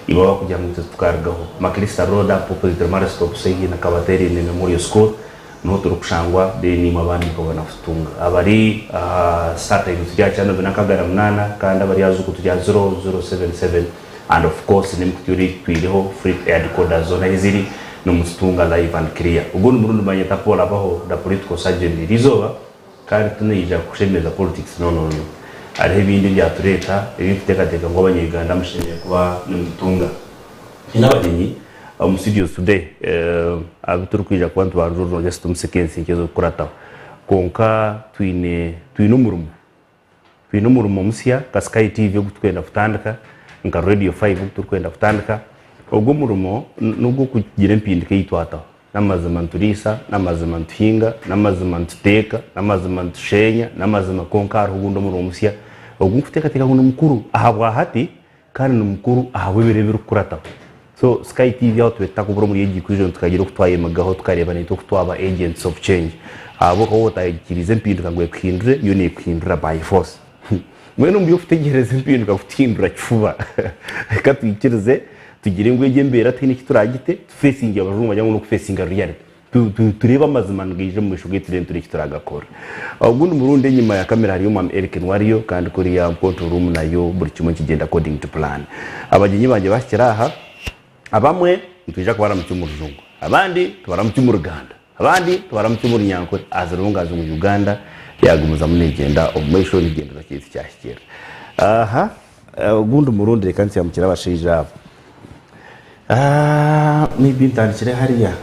ibaho kugira ngo tukargaho Makrista Road opposite Mara Stop Segi na Kabateri ni Memorial School no turukushangwa de ni mabandi kubona futunga abari starting tujya cyane binakagara munana kandi abari yazuku tujya 0077 and of course ni mukuri twiriho free air decoder zone iziri no mutunga live and clear ubwo n'umurundi manye tapola baho da political surgery rizoba kandi tunija kushemeza politics no ari ibindi byatureta ibiteka ngo abanyeganda mushimiye kuba n'umutunga inabagenyi studio today abiturukija kwantu baruro just tumusekensi nkezo kurata konka twine umurumo musya ka Sky TV yo gutwenda futandika nka Radio 5 gutwenda futandika ubwo murumo nubwo kugira impindike yitwata n'amazima nturisa n'amazima ntuhinga n'amazima ntuteka n'amazima ntushenya n'amazima konka rugundo murumo musya ubwo mfuteka teka ngo mukuru ahabwa hati kandi n'umukuru ahaweberebera kurata so Sky TV out wetakubura muri yigikuje tukagira kutwaye magaho tukareba nito kutwaba agents of change abo ko wotayikirize mpinduka ngo kwindure yo ne kwindura by force mwe numbiyo kutegereza mpinduka kutindura kifuba reka twikirize tugire ngwege mbera tini kituragite facing abajuru bajya no facing reality tureba amazima ngije mu bishuge turi kituragakora ubwo n'umurundi nyuma ya kamera hariyo mam Eric Nwariyo kandi kuri ya control room nayo buri kimwe kigenda according to plan abagenyi banje bashyiraha abamwe ntuje kubara mu cy'umurungu abandi tubara mu cy'umuruganda abandi tubara mu cy'umurunyankore azirungaza mu Uganda yagumuza munegenda omwesho nigenda nakiti cyashyira ubundi umurundi reka nsiyamukira abashija maybe ntandikire hariya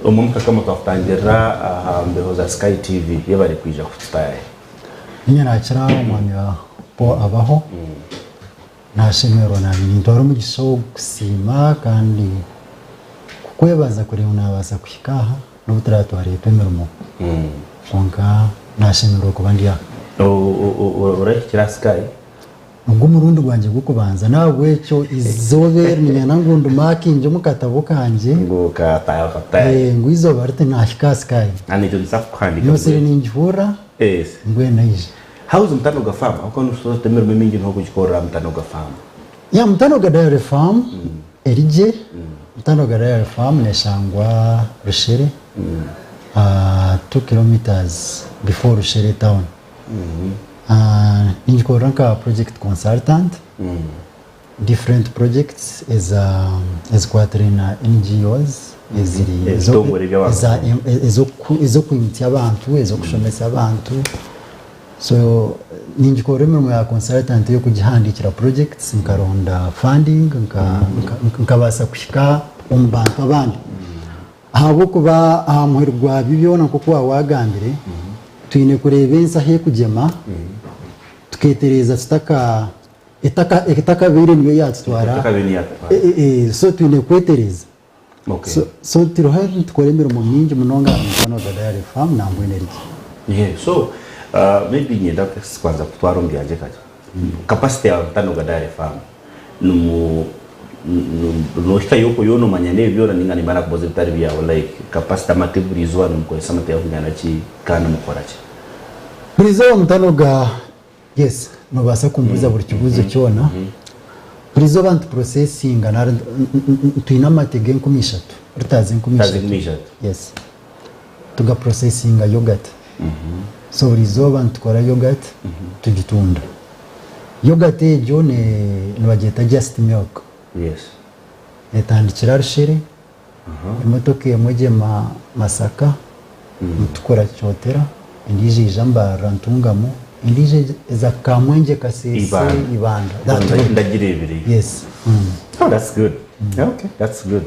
umumka kama twatangira mbeho za Sky TV yabari kwija kututaye nyine nakira umwami wa po abaho nashimero ndwara umugisho gusima kandi kukwebaza kuri unabaza kwikaha n'ubutarato hari pemermo fonka nashimero kubandiya urakira Sky ubwo murundi rwanje gukubanza nawe cyo izobera nyana ngundu makinje mukatabo kanje ngo kataye ngo izobarite nashika Sky ani cyo nsafu kandi no sire ninjura ngwe naije hauze mtano ga farm uko nuso temero mingi nko kujikora mtano ga farm ya mtano ga dairy farm erije mtano ga dairy farm neshangwa Rushere 2 kilometers before Rushere town ninjikora nka project consultant different projects as quaterina NGOs ezo kwimiti abantu ezo kushomesa abantu so ninjikora mu ya consultant yo kugihandikira projects nkaronda funding nkabasa kushika umbantu abandi ahabo kuba amuherwa bibona kuko wagambire twine kurebensa he kugema tuketereza tutaka etaka bire niyo yatwara so twine kwetereza okay so tirohe tukoremera mu mingi munonga mfano da dairy farm na mbweneriki so maybe nyenda kwanza kutwara mbyaje kaje capacity ya mtano ga dairy farm noshita yoko yono manyane byora ningani bana kuboze bitari byawo like capacity amatiburizwa n'umukoresha amateye kungana ki kana mukoraje burizo mtano ga yes no basa kumbuza buri kibuzo cyona burizo bantu processing na tuina matege nkumishatu rutazi nkumishatu yes tuga processing yogurt so burizo bantu kora yogurt tugitunda yogurt ejo ne bageta just milk yes etandikira Rushere imotoka yamuje masaka mutukora cyotera indije jamba rantungamo indije za kamwenje kasese ibanda ndagirebere yes oh that's good okay that's good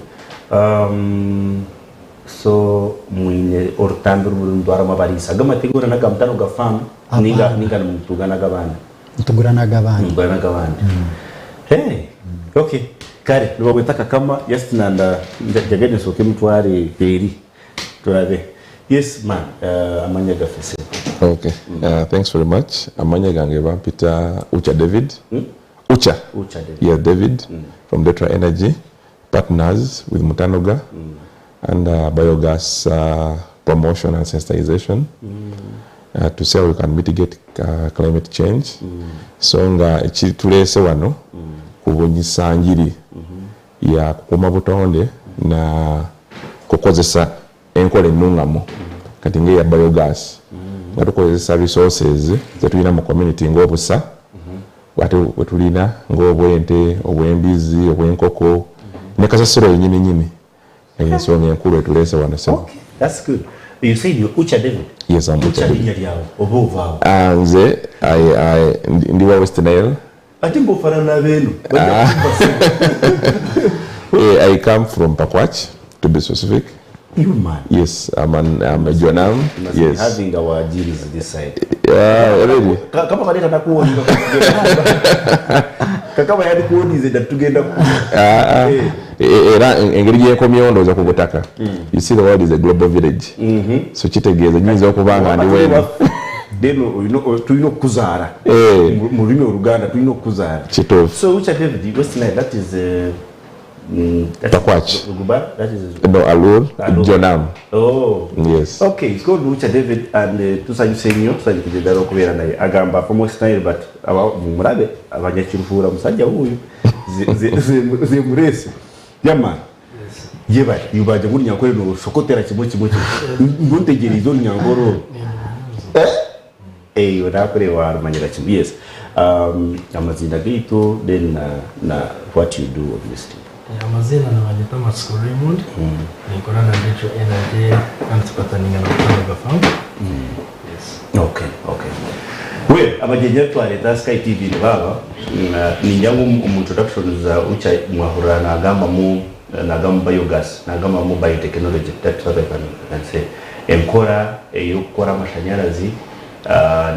so mwine ortando ndwara mabarisa gamategura nagamtano gafam ninga mutugana gabana hey okay kare nubagwetaka kama yes nanda jagene soke mutware peri turabe yes man amanya gafese okay thanks very much amanya gange bampita Ucha David Ucha David yeah David from Detra Energy partners with Mutanoga and Biogas promotion and sensitization to see how we can mitigate climate change so nga tulese wano kubunyisa ngiri ya kukuma butonde na kukozesa enkola ennungamu kati ngeya biogas nga tukozesa resources zetulina mu community ng'obusa wate wetulina ng'obwente obw'embizi obw'enkoko ne kasasiro yennyini ensonga enkulu etulese wano sebo. Okay, that's good. You said you're Ucha David? Yes, I'm Ucha David. Ucha lyao obuva. Nze ndi wa West Nile. Ati mbofanana benu. I come from Pakwach, to be specific. You man. Yes, I'm a Jonam. Yes. Having our deals this side. Really? Kama kanita takuwa kama yadi kuonize datugenda era engeri gyekomyondo za kubutaka. You see the world is a global village. So kitegeeza nyinza okubanga ndi wenu. Deno tulino kuzara. Mu lulimi oluganda tulino kuzara. Kituufu. So Ucha David, West Nile, that is Pakwach. That is No, Alur, Jonam. Oh. Yes. Okay, it's called Ucha David and tusanyu senyo tusanyu kujidaro kubera naye agamba from West Nile but murabe abanyakirufura musajja huyu ze murese yama yeba yubaje muri nyakore no sokotera kimwe nduntegerizo nyangoro udakore wa manyira kimwe. Yes. Amazina gitu then na what you do obviously. Amazina na wanyita Masco Raymond. Nikora na BitWehinguriize and tupataninga na Biogas farm. Yes. Okay. Well, abajenye twaleta Sky TV baba ninyangu mu introduction za Ucha mwahura na gamba Biogas na gamba mu biotechnology, that's what I can say. Enkora yokora amashanyarazi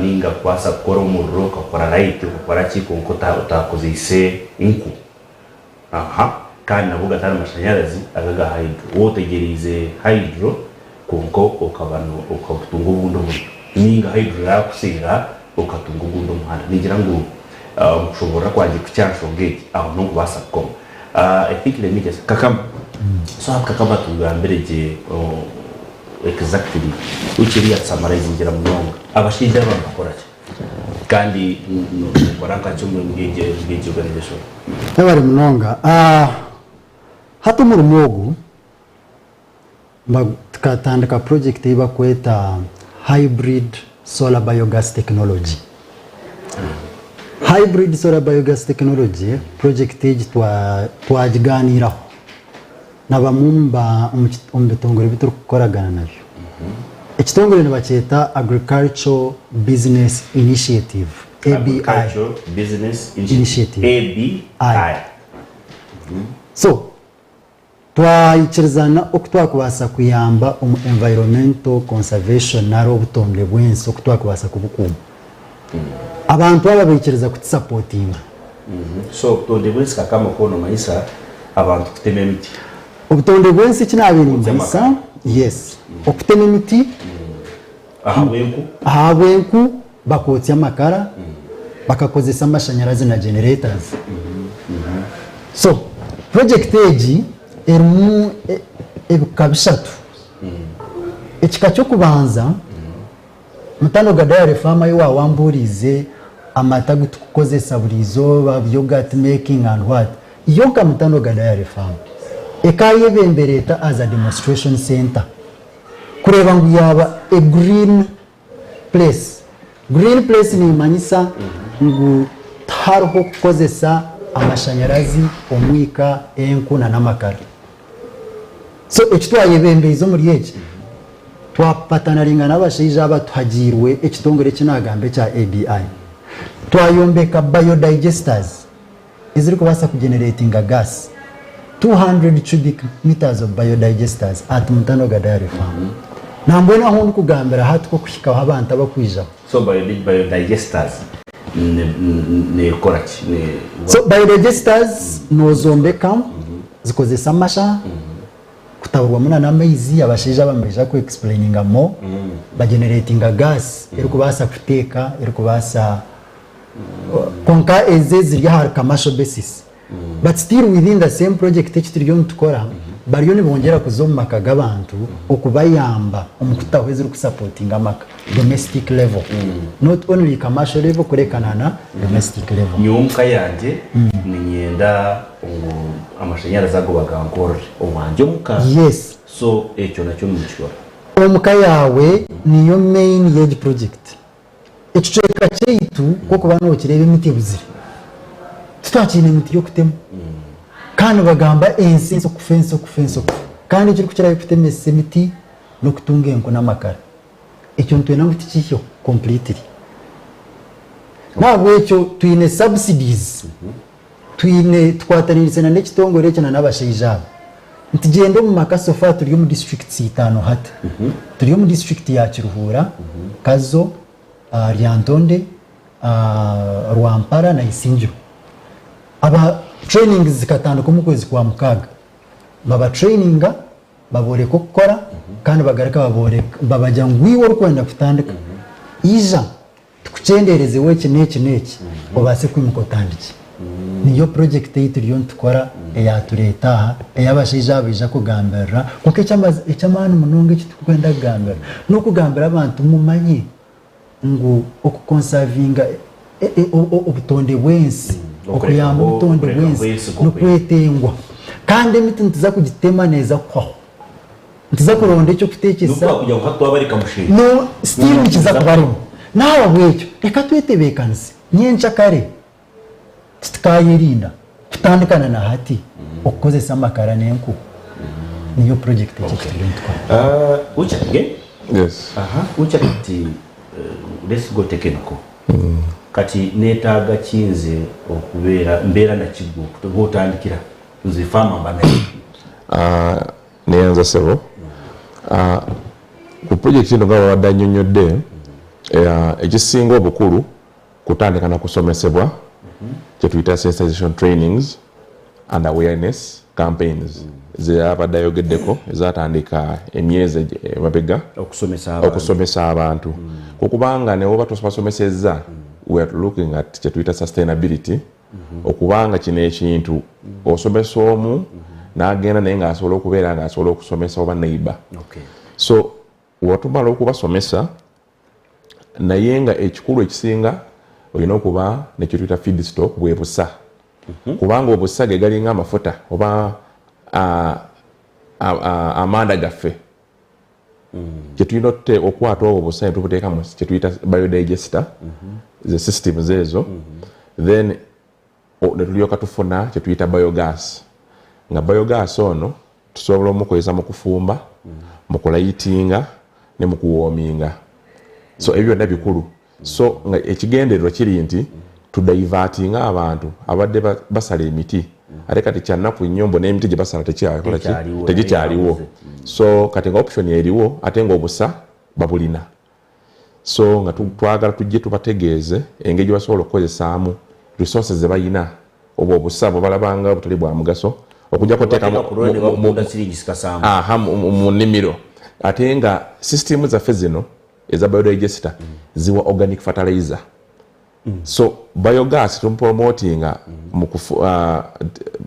ninga kwasa kukora umuriro ukakora light ukakora chiko nkota utakozise inku kandi navuga atari amashanyarazi agaga hydro wotegerize hydro kunko ukabano ukatunga ubundi buryo ninga hydro yakusira ukatunga ubundi umuhanda nigira ngo mushobora kwaje kucyashongeke aho no kubasa ko I think let me just kakam so kakaba tugambereje exactly ukiriya summarize ngira munonga abashija bakora kandi baranka cyo mu bwenge organization abari munonga hato mu rumogo tukatandika project iba kweta hybrid solar biogas technology. Hybrid solar biogas technology project iji twajiganiraho nabamumba umbetongore bituru kukoragana nabyo. Ekitongore nibacheta Agricultural Business Initiative Agricultural Business Initiative ABI. So twayikirizana okutwakubasa kuyamba environmental conservation naro obutonde bwensi okutwakubasa kubukuma abantu ababikiriza kutisupportinga. So obutonde bwensi kakama kono maisa abantu kutema emiti obutonde bwensi kinabirimbisa. Yes. Okutema emiti ahabwenku bakotya amakara bakakozesa amashanyarazi na generators. So project eji erimu ebikabishatu. Ekika cyo kubanza mutano gadaya farm yo wamburize amata gutukozesa burizo yogurt making and what yoga mutano gadaya farm ekaye bembereta as a demonstration center kureba ngo yaba a green place. Green place ni manisa ngo tarho kukozesa amashanyarazi omwika enku na namakara. So ekitwaye bembezo muri eje twapatana ringana abashija abatuhagirwe ekitongore kinagambe cha ABI twayombeka biodigesters iziri kubasa kugenerating gas 200 cubic meters of biodigesters at Mutano Gadari farm. Nambona hondu kugambira hatuko kushika abantu abakwiza. So biodigesters ne koraki ne so biodigesters nozombeka zikozesa amasha kutaburwa muna n'amaizi abashija bambeja ku explaininga mo bagenerating gas eri kubasa kuteka eri kubasa konka eze ziri har commercial basis. But still within the same project ekitiriyo tukora bariyo nibongera kuzomaka gabantu okubayamba omukutahweze kusupporting amaka domestic level not only commercial level kurekanana domestic level. Nyumka yanje ninyenda amashanyarazi ago bagankore owanje muka yes so ekyo nakyo mukikora omuka yawe niyo main yage project ekicweka cyaitu koko bano kirebe emiti buzire tutakine emiti yo kutema kandi bagamba ensenso kufenso kandi kiri kukira kutemesa emiti no kutunga enko n'amakara ekyo ntwena ngo tikihyo completely nabwo ekyo tuyine subsidies tuyine twatanirise na n'ekitongore ekyo n'abashaija ntugende mu makasofa turi mu districts 5 hati turi mu district ya Kiruhura Kazo Ryantonde Rwampara na Isinjiro aba training zikatanduka mu kwezi kwa mukaga baba traininga babore ko gukora kandi bagareka babajya ngwiwo rukwenda kutandika iza tukucendereze weke neki obase kwimukotandiki niyo project yitu ryo ntukora eyatureta eyabashije abija kugambira kuko ecyamana munonge kitukwenda kugambira no kugambira abantu mumanye ngo okukonservinga obutonde bwensi okuyamba obutonde bwensi no kwetengwa kandi emiti ntiza kugitema neza kwaho ntiza kuronda ecyo kutekesa nuko kujya ukatwa bari kamushira no still nikiza kubarimo nawe bwecyo reka twetebekanise nyencha kare tikayirinda kutandikana na hati okukozesa amakara n'enku niyo project ekyo ucha again Yes. ucha kati let's go technical kati netaga kinze okubeera mbera na kigo kutandikira nzifama mbana neyanza sebo ku project ino nga wadanyonyodde ekisinga obukulu kutandika na kusomesebwa kyetuyita sensitization trainings and awareness campaigns zeyabaddayogeddeko ezatandika emyezi emabega okusomesa abantu kukubanga newoba tosomesezza we are looking at kyetuyita sustainability okubanga kino ekintu osomesa omu n'agenda naye ng'asobola okubeera ng'asobola okusomesa oba neighbor so watumala okubasomesa naye nga ekikulu ekisinga olina okuba nekyetuyita feedstock bwe busa kubanga obusa ge galinga amafuta oba amanda gaffe kyetulina okukwata obwo obusa ne tubuteekamu kyetuyita biodigester ze systems ezo then ne tulyoka tufuna kyetuyita biogas nga biogas ono tusobola omukozesa mu kufumba mu kulayitinga ne mu kuwoominga so ebyo byonna bikulu so nga ekigendererwa kiri nti tudivertinga abantu abadde basala emiti ate kati kyannaku nnyo mbona emiti gye basala tegikyaliwo so kati nga option eriwo ate nga obusa babulina so nga twagala tujje tubategeeze engeri gye basobola okukozesaamu resources ze balina oba obusa bwe balabanga butali bwa mugaso okujja kuteeka mu nnimiro ate nga system zaffe zino eza biodigester ziwa organic fertilizer so biogas tumpromotinga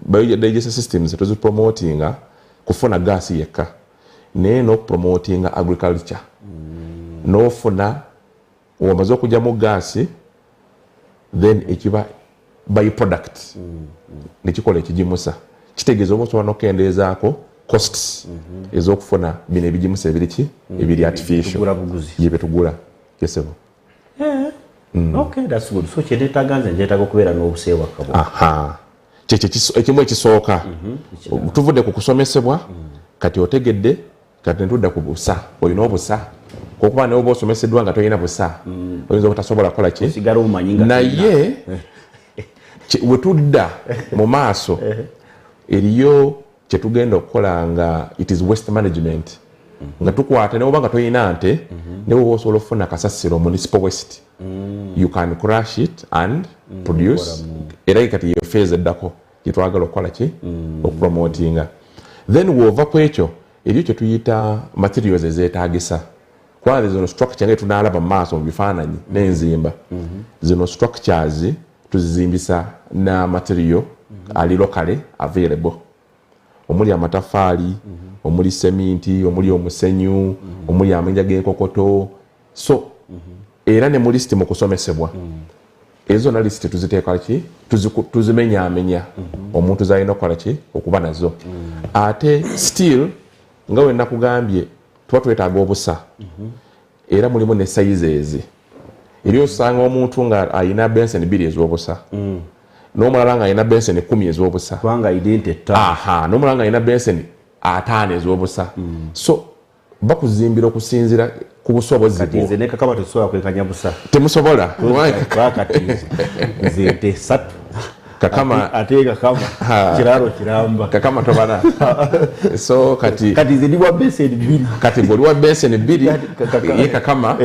biodigester systems tuzipromotinga kufuna gas yekka naye n'okupromotinga agriculture n'ofuna wamaze okugyamu gas then ekiba byproduct nekikola ekigimusa kitegeeza oba osobola n'okukendeezaako costs ez'okufuna bino ebigimusa ebiriki ebiri artificial yebe tugula kesebo okay that's good so kyetetaganze njetaga okubeera n'obuseebwa kabo ekimu ekisooka tuvudde ku kusomesebwa kati otegedde kati netudda ku busa olina obusa kokuba neoba osomeseddwa nga tolina busa oyinza obutasobola kukola ki naye wetudda mu maaso eriyo kyetugenda okukola nga it is waste management nga tukwata neoba nga tolina nte newoba osobola okufuna kasasiro municipal waste you can crush it and produce era kati yo phase eddako gyetwagala okukola ki okupromotinga then woova ku ekyo eriyo kyetuyita materials ezeetagisa kwanza zino structure nga tunaalaba mu maaso mu bifaananyi n'enzimba zino structures tuzizimbisa na material ali locally available omuli amatafaali omuli seminti omuli omusenyu omuli amenja g'enkokoto so era ne mu list mu kusomesebwa ezo na list tuziteeka ki tuzimenya omuntu zalina okukola ki okuba nazo ate still nga we nakugambye tuba twetaaga obusa era mulimu ne sizes eri osanga omuntu nga ayina benson 2 ez'obusa n'omulala nga ayina benson 10 ez'obusa kubanga identity n'omulala nga ayina benson 5 ez'obusa so bakuzimbira okusinzira ku busobozi bwo kati nze kama tusobola kwekanya busa temusobola nze nte 3 kakama ate kakama kiraro kiramba kakama tobana so kati nze ndi wa benson 2 kati boli wa benson 2 ye kakama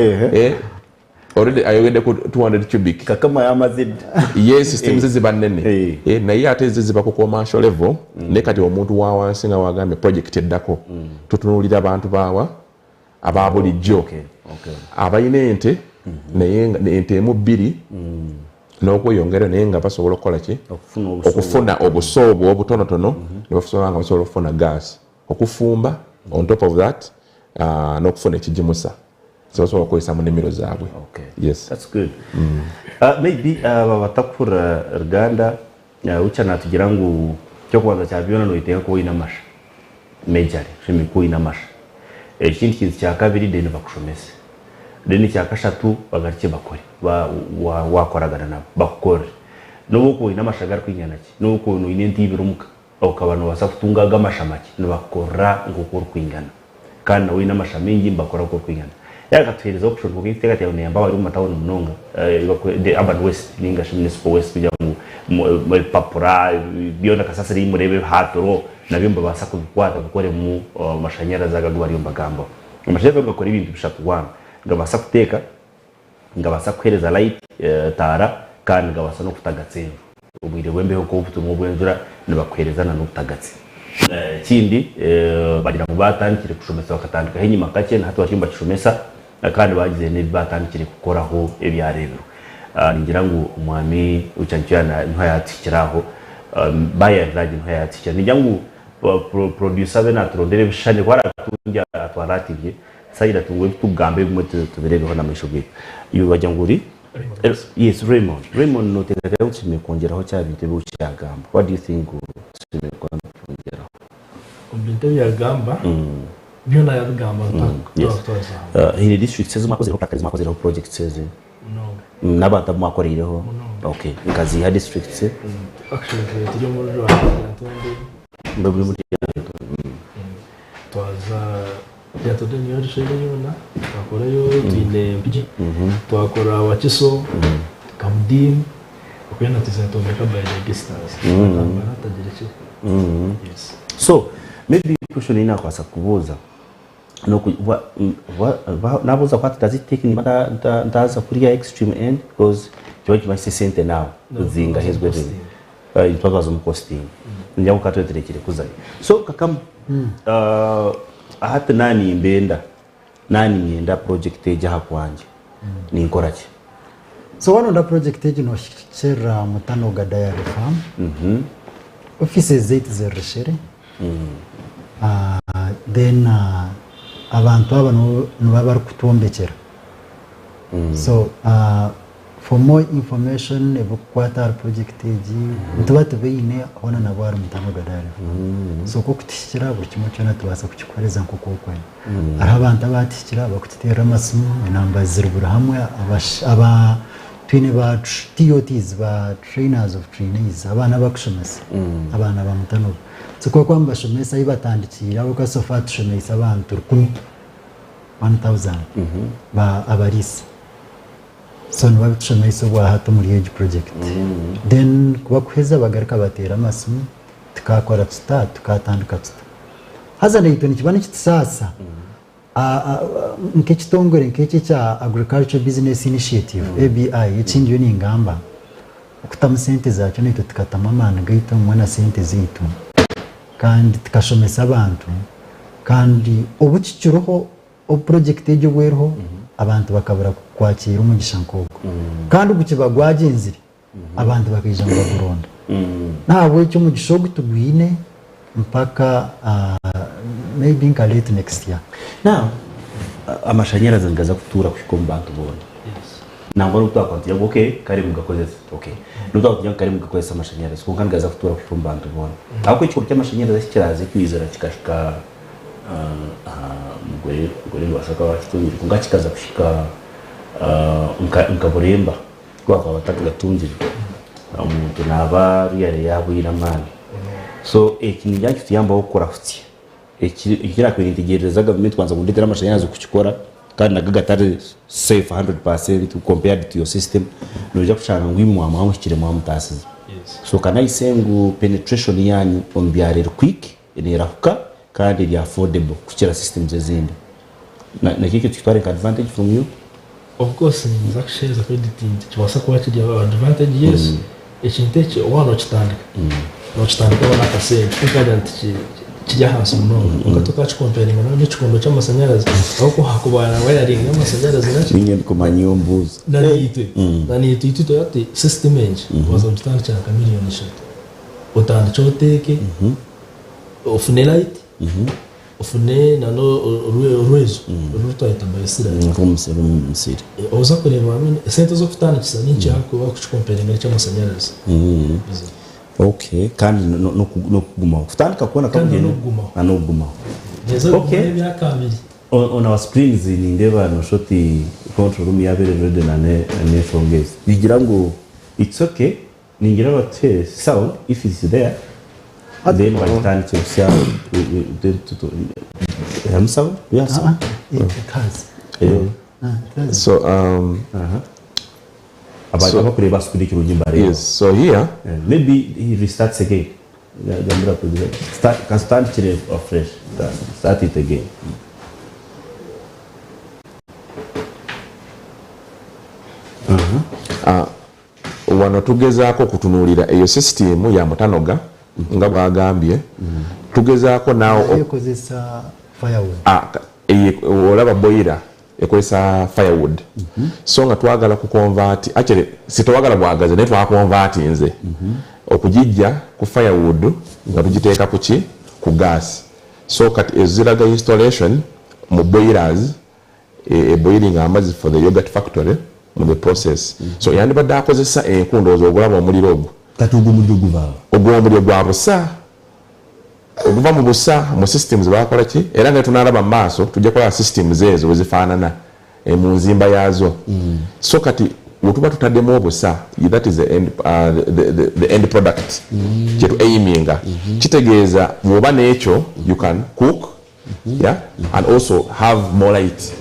already ayogedde ku 200 cubic kakama yamaze yes systems ziba nene naye ate ziba ku commercial level ne kati omuntu wa wansi nga wagambe project eddako tutunulira abantu bawa ababulijjo abayina ente naye ente emu 2 n'okweyongera naye nga basobola okukola ki okufuna obusoobwa obutonotono ne basobola nga basobola okufuna gas okufumba on top of that n'okufuna ekigimusa so kukozesa mu nnimiro zaabwe. Yes, that's good. Maybe batakura Uganda ucha natugira ngu cyo kwanza cyabiona no itenga ko ina masha major shimi ko ina masha ikindi kintu cya kabiri deni bakushomese deni cya kashatu bagarike bakore wakoragana nabo bakore no ko ina masha gar kwinyana ki no ko no ine ntibirumuka okabano basafutunga gamashamaki no bakora ngukuru kwingana kandi we ina masha mingi mbakora ko kwingana yakatwiriza option ko kitega cya nemba bari mu matawuni munonga the urban west ninga municipal west kujya mu papura biona kasasiri murebe hatoro nabimba basa kubikwata gukore mu mashanyarazi agagwari mbagamba amashanyarazi gakora ibintu bishaka kwana ngabasa kuteka ngabasa kwereza light tara kandi ngabasa no kutagatsemba ubwire bwembeho ko ubutumwa bwenzura nibakwerezana no kutagatse kindi bagira mu batandikire kushomesa bakatandika hinyuma kake na hatu washimba kushomesa kandi bagize ne batandikire gukoraho ebyarebero ngira ngo umwami ucancana ntwayatikiraho bayaraje ntwayatikira ngira ngo producer be naturondere bishane kwaratunja atwarativye sayira tungwe tugambe bimwe tubirebeho namishobye yubajya nguri yes Raymond no tegeka utsime kongeraho cyabinte bucyagamba what do you think utsime kongeraho ubinte byagamba byona yagamba hili district says makoze practice makoze project says no nabata mwakorereho okay ngazi ya district actually tujye muri Rwanda mbabwe muri twaza yatodo niyo shege yona twakorayo twine mpiji twakora wakiso kamdim okwena tizatomeka by the distance kambara tagereke yes so maybe question ina kwasa kubuza no nabuza kwati does it take ndaza kuri ya extreme end because George must sente now zinga hezwe itwaza mu costing njya ukatweterekere kuzayo so kakam hata nani myenda project eja kwanje ni nkora ki so one of the project ejo no shira mutano ga dairy farm offices zitzereshere then abantu aba no baba kutombekera so for more information about quarter project eji tubate beine ona nabara mutano ga dairy so ko kutishira buri kimwe cyane tubasa kukikoreza nko kokwe ari abantu abatishira bakutitera amasumu inamba zirubura hamwe aba twine ba TOTs ba trainers of trainees abana bakushomesa abana ba mutano so ko kwamba shomesa ibatandikira uko sofa tushomesa abantu 1000 ba abarisi so no babishomesa bwa hato muri age project then kuba kuheza bagarika batera amasumu tukakora tukatandika haza ndayito nikibana kitisasa nk'ekitongore nk'eki kya agriculture business initiative ABI ekindi ni ngamba okutamu sente zacyo nito tukatama amana gaito mwana sente zitu kandi tukashomesa abantu kandi obukikiroho o project ejo bweroho abantu bakabura kwakira umugisha nkoko kandi ubukibagwagenzire abantu bakija ngo Burundi ntabwo icyo umugisha gutugwine mpaka maybe in late next year now amashanyarazi ngaza kutura kuko mbantu bona nangwa n'utwakontiye ngo okay kari mugakozesa okay n'utwakontiye kari mugakozesa amashanyarazi kuko kandi gaza kutura ku bantu bona ahubwo icyo cy'amashanyarazi kiraze kwizera kikashika mugore bashaka bakitungira kunga kikaza kushika nkaburemba kwa batatu gatungira umuntu naba yari yabwira mani so ikintu cyangwa kituyamba gukora futi ikira kwintegereza government kwanza kundetera amashanyarazi kukikora kandi nagagatari safe 100% compared to your system noja kushanga ngwimwe amwe kiremo amutasize so kana isengu penetration yanyu on byare quick irahuka kandi iri affordable kukira systems ezindi na kiki tukitware advantage from you of course ni zakshare za credit twasa kwa kidi advantage yes echinteche wano chitandika no chitandika wana kase tukadant kijya hasi no ugatoka comparing na n'ikikondo cy'amashanyarazi ahubwo hakubana wiring y'amashanyarazi nacyo ninye kumanyumbuza nani itu yati system age waza mtanda cha kamilioni shatu utanda choteke ofune light ofune nano ruezo ruto itambayisira rumsiri oza kureba amene sente zo kutana kisa ninchi hako bakuchikomparing cy'amashanyarazi okay kandi no kuguma kutandika kubona kabugene no kuguma okay on our screens ni ndeba no shoti control room yabere rede na ne fongez bigira ngo it's okay ningira bate sound if it's there then by time to sound then to sound yes it has so yes, so here maybe he restarts again. Start it afresh. Start it again. Wano tugezaako kutunuulira eyo system ya mutanoga nga bwagambye tugezaako naawo ekozesa firewood olaba boiler ekozesa firewood so nga twagala ku convert actually sitwagala bwagaze naye twakonvertinze okugijja ku firewood nga tugiteeka ku gas so kati eziraga installation mu boilers boiling amazzi for the yogurt factory mu the process so yandibadde akozesa enkundozo ogulaba omuliro ogwo kati ogw'omuliro gwa busa okuva mu busa mu systems bakola ki era nga tunalaba mu maaso tujja kola systems ezo wezifaanana mu nzimba yaazo so kati wetuba tutaddemu obusa that is the end product kyetu aiminga kitegeeza bw'oba n'ekyo you can cook yeah and also have more light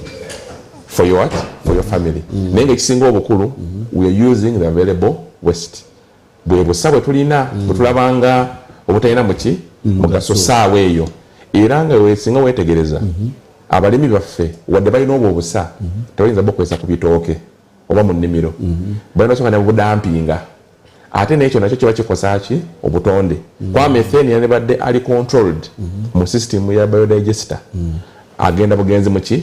for your family naye ng'ekisinga obukulu we are using the available waste bwe busa bwe tulina bwe tulabanga obutalina muki mugaso saawa eyo era nga wesinga wetegereza abalimi baffe wadde balina obwo obusa tebayinza bokwesa ku bitooke oba mu nnimiro balina soka ne budampinga ate n'ekyo nakyo kiba kikosa ki obutonde kwa methane yanibadde ali controlled mu system ya biodigester agenda bugenzi muki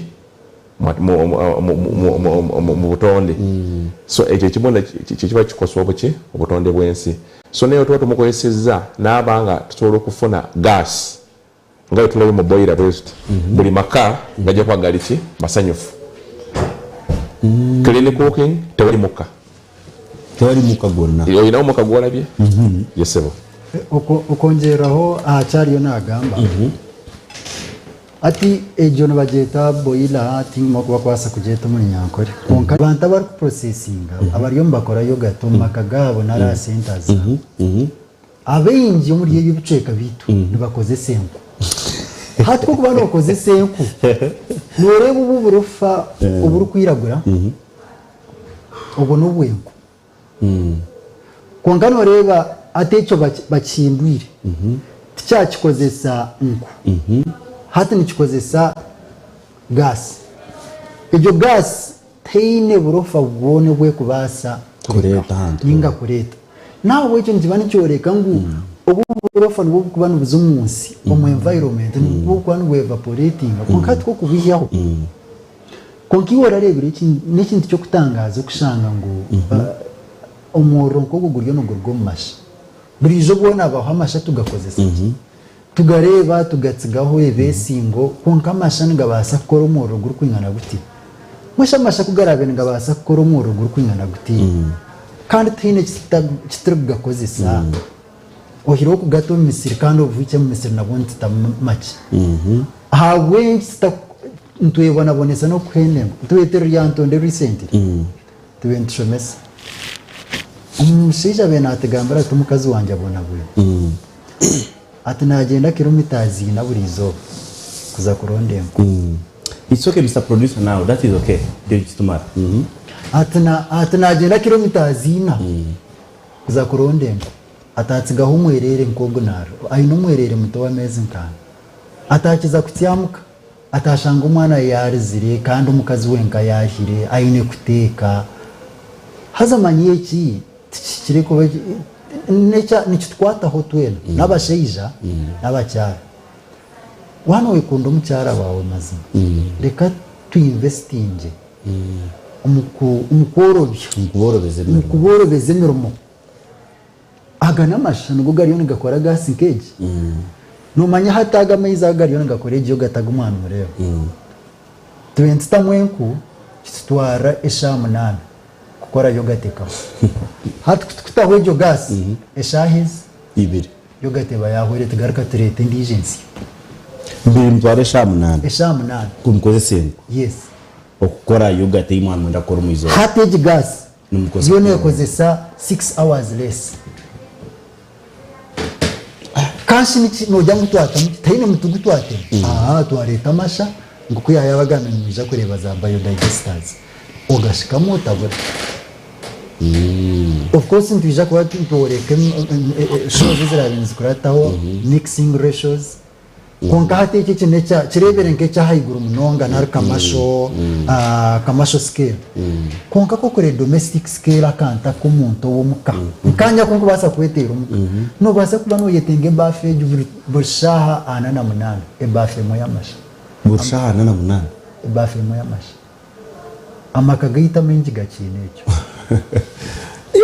mu butonde so ekyo ekibonda kiba kikosa obutonde bw'ensi so nayo tuba tumukozesezza n'abanga tusobola okufuna gas nga tulabye mu boiler bwest buli maka gajja kwagala ki masanyufu clean cooking tewali muka gwonna olinawo muka gwolabye yesebo okongeraho ahakyaliyo n'agamba ati ejo nabageta boiler ati bakwasa kugeta muri nyankore konka abantu abari processing abariyo mbakora yo gato makagabo na ra centers abengi muri yeyo biceka bitu nibakoze senku hatwo kuba nokoze senku noreba ubu burufa uburu kwiragura ubu n'ubwenku konka noreba atecho bakindwire tyakikozesa nku hati nikikozesa gas ejo gas teine burofa bwone bwe kubasa kureta ninga kureta nawe wecho njibani cyoreka ngu obu burofa nibwo kuba nubuzumunsi mu environment nibwo kuba nubwo evaporating konkati ko kubiyaho konki wararebire n'ikindi cyo kutangaza kushanga ngo umurongo go guryo no gurgo masha burijo bwona abaho amasha tugakozesa tugareba tugatsigaho ebesingo konka amashani gabasa gukora umurongo uri kwingana guti mushamasha kugarabira ngabasa gukora umuro guri kwingana guti kandi tine kitruga kozisa ohiro ku gato misiri kandi ovuke mu misiri nabonye tamaki hawe ntuyebona bonesa no kwene tuyetero yantonde recently tuwentushomesa umusija bena ategambara tumukazi wanje abona bwe ati nagenda kilometers na burizo kuza kurondemko It's okay, Mr. Producer, now. That is okay. Tomorrow. Ati nagenda kilometers ina kuza kurondemko atatsigaho umwerere nkogunaro ayino umwerere muto wameze nkana atakiza kutyamuka atashanga umwana yarizire kandi umukazi wenka yahire ayine kuteka hazamanyiye ki kireko nikitwataho twena n'abasheija n'abacyara wano wikunda umucyara wawe mazima reka tuinvestinge umukuborobeze mirimo agana amashano go gariyo ngakora gas keje numanya hataga amaiza gariyo ngakora ejo gataga umwana mureba twentita mwenku kitwara eshamunana kukora yogateka hatu kutaho ejo gas eshahiz ibiri yogate bayahore tigaruka turete indigency mbiri mtware eshamunana kumkoze sengo yes okukora yogate imwana mwenda kora muizo hatu ejo gas yone yakozesa 6 hours less kanshi niki nojya mutwata mutayine mutugutwate twareta amasha nguko yabagana mija kureba za biodigesters ogashikamo utabura of course ntija kuba tutoreka shows zirabinzi kurataho mixing ratios konka hati iki kinecha kirebere nke cyahigura umunonga na kamasho scale konka ko kore domestic scale akanta ko muntu wo muka kanya konko basa kwetera umuka no basa kuba no yetenge bafe bushaha anana munana e bafe mo yamasha bushaha anana munana e bafe mo yamasha amakagita menji gakinecho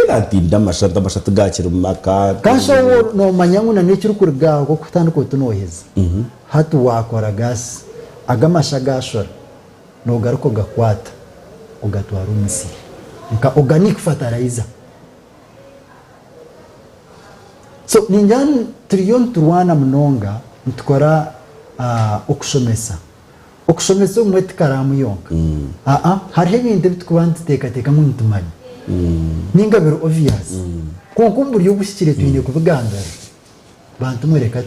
ati ndamashata bashata gakira umaka kasho no manyangu na nekiri kurga ko kutandiko tunoheza hatu wakora gas agamasha gashora no garuko gakwata ugatwara umisi nka organic fertilizer so ninjani trillion turwana mnonga mtukora okushomesa umwete karamu yonka hariho ibintu bitkubanza teka nk'umutumanyi ningabiro obvious konkumburi yo gushikire twine kubugandara bantu mwereka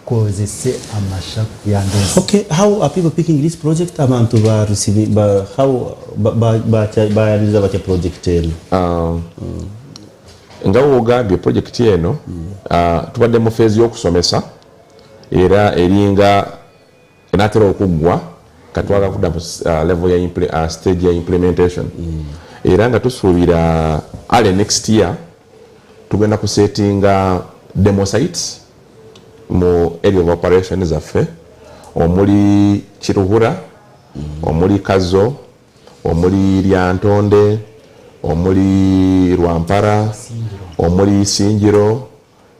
kozese amasha yandoze. Okay, how are people picking this project? Abantu ba receiving how ba yaniza bache project ngawo gambye project yeno tubadde mu phase y'okusomesa era eringa enatera okugwa katwaga kuda level ya stage ya implementation era nga tusuubira ale next year tugenda ku settinga demo sites mu area of operation zaffe omuli Kiruhura omuli Kazo omuli Lyantonde omuli Rwampara omuli Sinjiro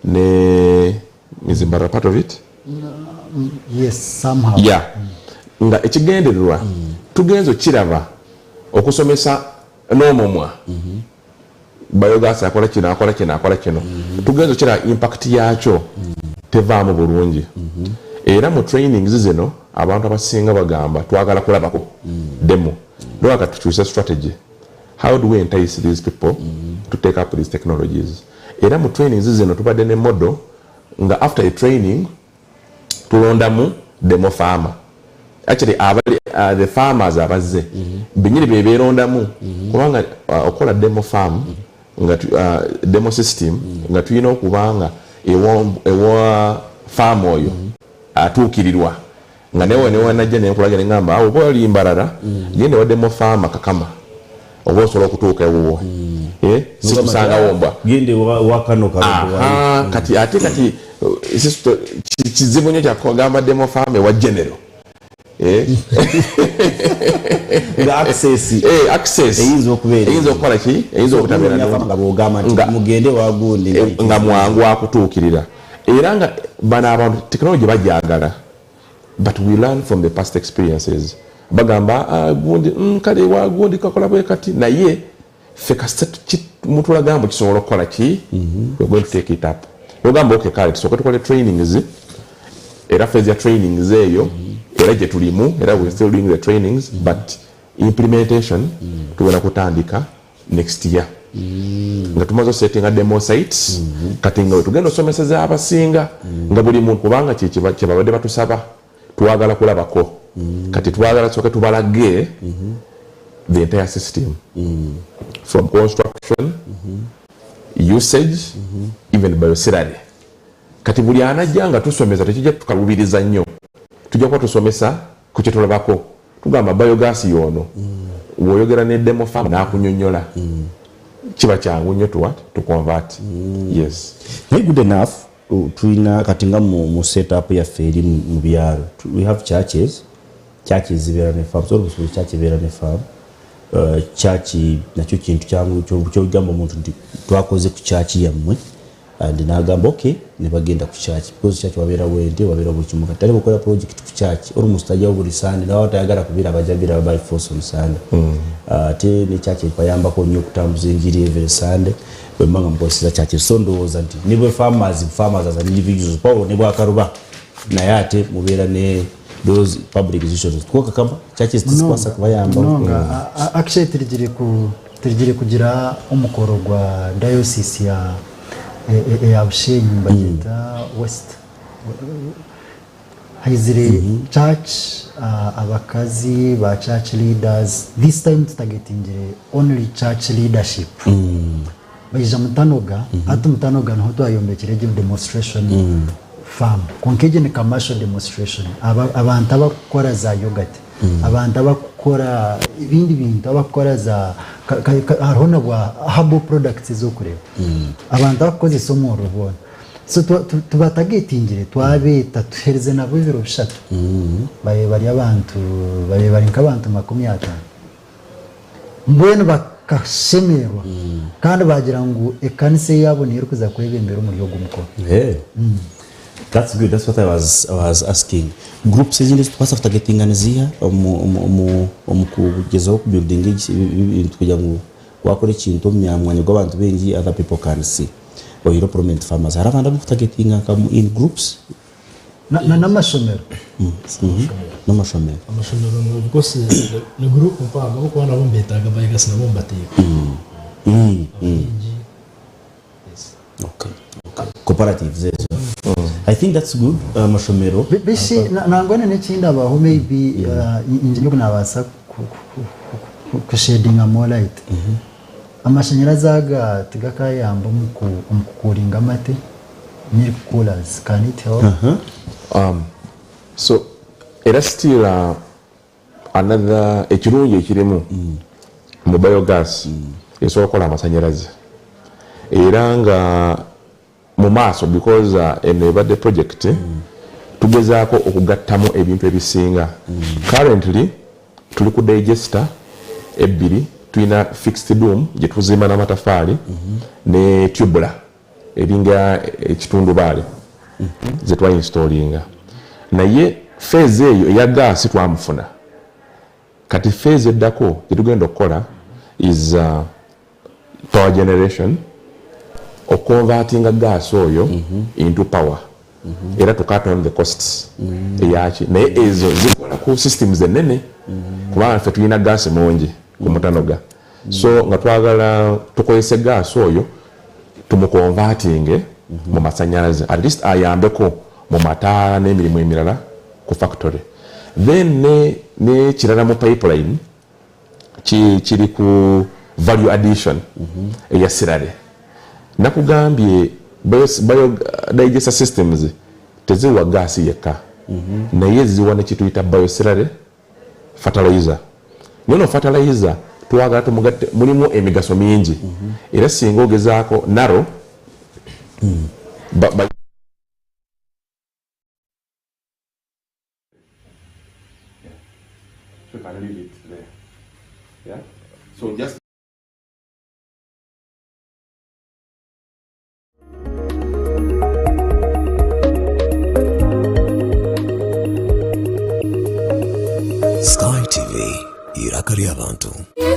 ne Mizimbara part of it. Yes, somehow. Yeah. Nga ekigendererwa tugenzo kiraba okusomesa n'omumwa Biogas akola kino tugenzo kira impact yakyo tevaamu bulungi era mu trainings zino abantu abasinga bagamba twagala kulabako demo lwaka tukyuse strategy. How do we entice these people to take up these technologies? Era mu trainings zino tubadde ne model nga after a training tulondamu demo farmer. Actually the farmers abazze binyiri beberondamu kubanga okola demo farm nga demo system nga tuyina okubanga ewa farm oyo atuukirirwa nga newe najja nenkulagira ngamba awo oba oli mbalala gende wa demo farm kakama oba osobola okutuuka ewuwo sikusanga wombwa gende wakano kati ate kizibu nnyo kyakugamba demo farm ewa general access eyinza okukola ki eyinza okutabera mugende wagundi nga mwangu akutuukirira era nga bano abantu technology bajagala but we learn from the past experiences bagamba gundi kale wa gundi kakola bwe kati naye ffe kasita mutulagambo kisobola okukola ki we're going to take it up ogamba okay kale tusoke tukole trainings era phase ya trainings eyo era gye tulimu era we're still doing the trainings but implementation tugenda kutandika next year nga tumaze setting demo sites kati nga tugenda osomeseza abasinga nga buli muntu kubanga kyebabadde batusaba twagala kulabako kati twagala tusoke tubalage the entire system from construction usage even biosirary kati buli anajja nga tusomesa tekijja tukalubiriza nnyo tujja kuba tusomesa ku kye tulabako tugamba biogas yono woyogera ne demo farm n'akunyonnyola kiba kyangu nnyo to convert yes very good enough tulina kati nga mu setup yaffe eri mu byalo we have churches zibeera ne farm so busubuli church ibeera ne farm church nakyo kintu kyangu kyogamba omuntu nti twakoze ku church yammwe and nagamba okay ne bagenda ku church because church wabeera wende wabeera buli kimu kati alikola project ku church almost ajja buli Sunday nawo atayagala kubira abajabira by force on Sunday ate ne church ipayambako nnyo okutambuza enjiri every Sunday bwembanga mukoseza church so ndowooza nti nibwe farmers as an individuals Paulo ne bwakaruba naye ate mubeera ne those public institutions tukoka kamba churches tisikwasa kubayamba actually tuligire kugira omukoro gwa diocese ya Bushenyi bagita West haizire church abakazi ba church leaders this time tutagetingire only church leadership bayija mutanoga atu mutanoga no twayombekire demonstration farm konkeje ni commercial demonstration abantu abakora za yogurt abantu abakora ibindi bintu abakora za arona bwa herbal products zo kureba abantu abakoze somo rubona so tubatagetingire twabeta tuhereze nabo biro bishatu bari abantu bari nk'abantu 50 mbwene bakashemerwa kandi bagira ngo ekanise yabo niyo kuza kwebembera umuryo gumukoro That's good. That's what I was asking. Groups ezindi twasa kutagetinganizia kugeza ku building kugira ngo wakore kintu myamwanya gw'abantu bengi other people can see or your prominent farmers haravanda kutagetinga in groups n'amashomero n'amashomero because ne group mpanga ko bana bombetaga Biogas na bombateka okay cooperatives I think that's good mashomero bishi nangone n'ekindi abaho maybe injinyo kunabasa ku shading more light amashanyarazi aga tigakayamba mu kukuringa mate milk coolers can it help so era still another ekirungi ekirimu mu biogas esokola amashanyarazi era nga mu maaso because enebadde project tugezaako okugattamu ebintu ebisinga currently tuli ku digester ebbiri tulina fixed dome gye tuzimba n'amatafaali ne tubular eringa ekitundubaale ze twainstallinga naye phase eyo eya gaasi twamufuna kati phase eddako gye tugenda okukola is power generation or converting a gas oil into power. Era to cut on the costs. Eyachi naye ezo zikola ku systems enene kubanga ffe tulina gas mungi ku Mutanoga. So nga twagala tukozese gas oyo tumukonverting mu masanyalaze at least ayambeko mu mataala n'emirimu emirala ku factory. Then ne kirala mu pipeline kiri ku value addition eya sirale. Nakugambye biodigester systems teziwa gas yekka naye ziwa ne kituyita biosirale fertilizer. Nono fertilizer twagala tumugatte mulimu emigaso mingi era singa ogezaako naro so can leave it there. Yeah, so just Sky TV, turi abantu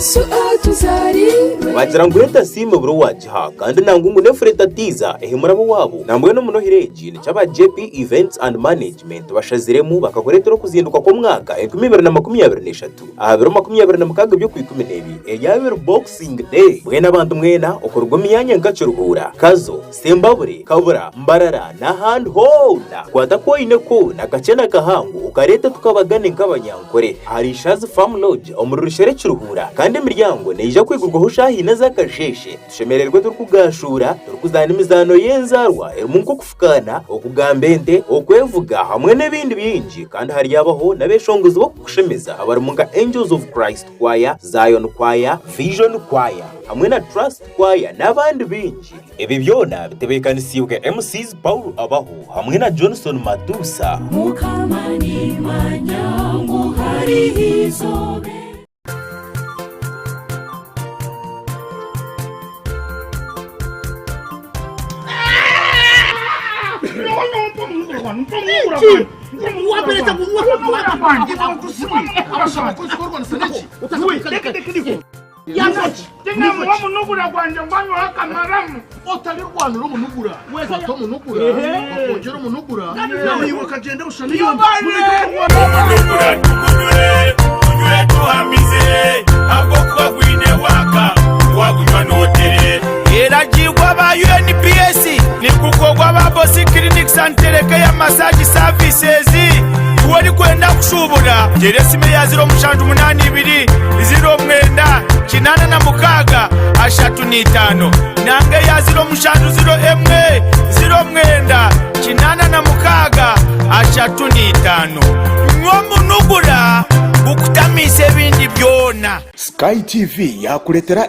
Yesu atuzari wagira ngo ureta sima bro wajiha kandi nangungu nefureta tiza ehemurabo wabo nambwe no munohireji cyaba JP Events and Management bashaziremu bakakoretero kuzinduka ko mwaka 2023 abiro 2024 byo kwikumenebi eyabiro Boxing Day bwe nabantu mwena okorwa myanya ngacuruhura kazo sembabure kabura mbarara na hand holder kwata ko ineko nakacena kahangu ukareta tukabagane nk'abanyankore hari Shazi Farm Lodge omurushere curuhura kandi imiryango neija kwigurwaho shahina zakasheshe tushemererwe turkugashura turkuzana imizano yenzarwa erumunko kufukana okugambente okwevuga hamwe n'ebindi byinji kandi hari yabaho nabeshongozi bo kushemeza abarumunga Angels of Christ Choir, Zion Choir, Vision Choir hamwe na Trust Choir n'abandi binji ebi byona bitebekanisiwe MCs Paul abaho hamwe na Johnson Madusa mukamani manyangu hari hizobe santereke ya massage services wari kwenda kushubura jeresime ya 082 0 kinana na mukaga ashatu n'itano nange ya 0 kinana na mukaga ashatu n'itano mwo munugura ukutamise bindi byona Sky TV yakuletera